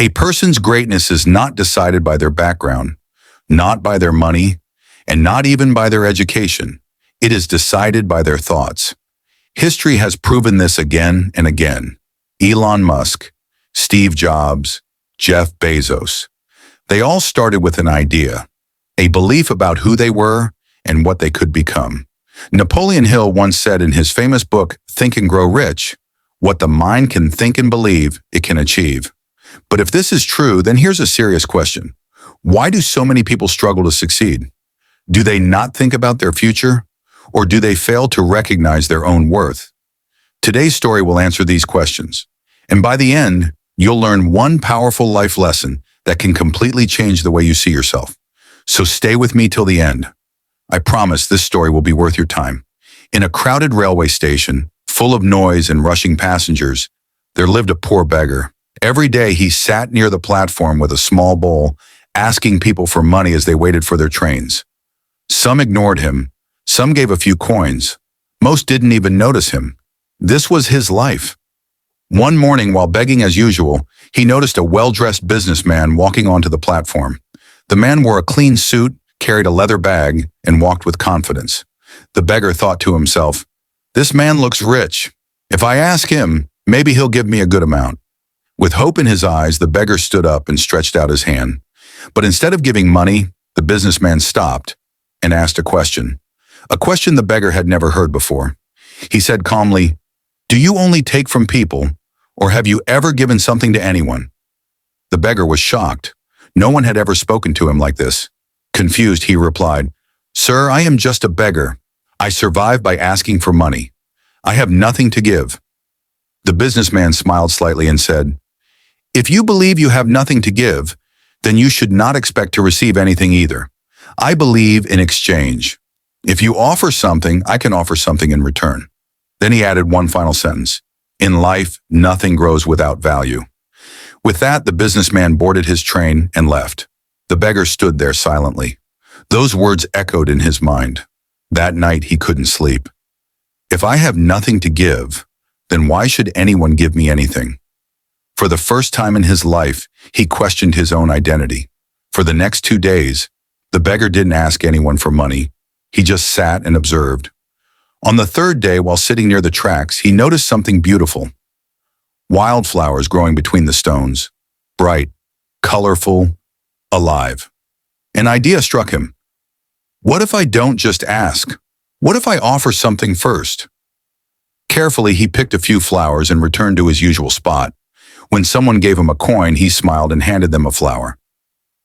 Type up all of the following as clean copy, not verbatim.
A person's greatness is not decided by their background, not by their money, and not even by their education. It is decided by their thoughts. History has proven this again and again. Elon Musk, Steve Jobs, Jeff Bezos. They all started with an idea, a belief about who they were and what they could become. Napoleon Hill once said in his famous book, Think and Grow Rich, "What the mind can think and believe, it can achieve." But if this is true, then here's a serious question. Why do so many people struggle to succeed? Do they not think about their future? Or do they fail to recognize their own worth? Today's story will answer these questions. And by the end, you'll learn one powerful life lesson that can completely change the way you see yourself. So stay with me till the end. I promise this story will be worth your time. In a crowded railway station, full of noise and rushing passengers, there lived a poor beggar. Every day he sat near the platform with a small bowl, asking people for money as they waited for their trains. Some ignored him. Some gave a few coins. Most didn't even notice him. This was his life. One morning, while begging as usual, he noticed a well-dressed businessman walking onto the platform. The man wore a clean suit, carried a leather bag, and walked with confidence. The beggar thought to himself, "This man looks rich. If I ask him, maybe he'll give me a good amount." With hope in his eyes, the beggar stood up and stretched out his hand. But instead of giving money, the businessman stopped and asked a question the beggar had never heard before. He said calmly, "Do you only take from people, or have you ever given something to anyone?" The beggar was shocked. No one had ever spoken to him like this. Confused, he replied, "Sir, I am just a beggar. I survive by asking for money. I have nothing to give." The businessman smiled slightly and said, "If you believe you have nothing to give, then you should not expect to receive anything either. I believe in exchange. If you offer something, I can offer something in return." Then he added one final sentence. "In life, nothing grows without value." With that, the businessman boarded his train and left. The beggar stood there silently. Those words echoed in his mind. That night, he couldn't sleep. If I have nothing to give, then why should anyone give me anything? For the first time in his life, he questioned his own identity. For the next 2 days, the beggar didn't ask anyone for money. He just sat and observed. On the third day, while sitting near the tracks, he noticed something beautiful. Wildflowers growing between the stones, bright, colorful, alive. An idea struck him. What if I don't just ask? What if I offer something first? Carefully, he picked a few flowers and returned to his usual spot. When someone gave him a coin, he smiled and handed them a flower.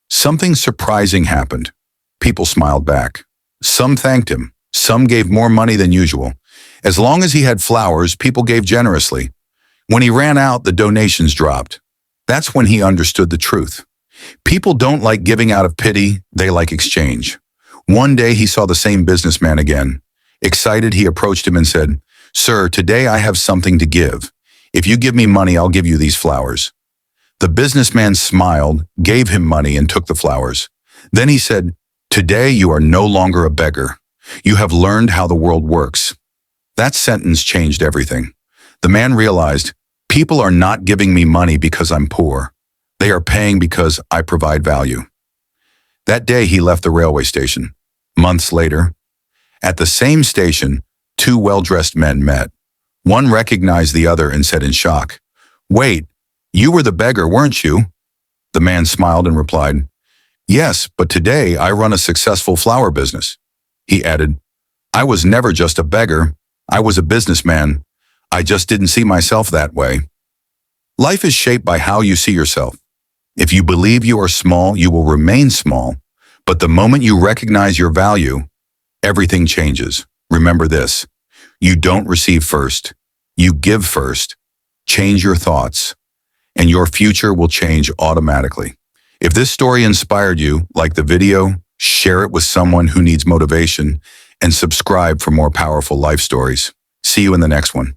Something surprising happened. People smiled back. Some thanked him. Some gave more money than usual. As long as he had flowers, people gave generously. When he ran out, the donations dropped. That's when he understood the truth. People don't like giving out of pity, they like exchange. One day he saw the same businessman again. Excited, he approached him and said, "Sir, today I have something to give. If you give me money, I'll give you these flowers." The businessman smiled, gave him money, and took the flowers. Then he said, "Today you are no longer a beggar. You have learned how the world works." That sentence changed everything. The man realized, people are not giving me money because I'm poor. They are paying because I provide value. That day he left the railway station. Months later, at the same station, 2 well-dressed men met. One recognized the other and said in shock, "Wait, you were the beggar, weren't you?" The man smiled and replied, "Yes, but today I run a successful flower business." He added, "I was never just a beggar. I was a businessman. I just didn't see myself that way." Life is shaped by how you see yourself. If you believe you are small, you will remain small. But the moment you recognize your value, everything changes. Remember this, you don't receive first. You give first. Change your thoughts, and your future will change automatically. If this story inspired you, like the video, share it with someone who needs motivation, and subscribe for more powerful life stories. See you in the next one.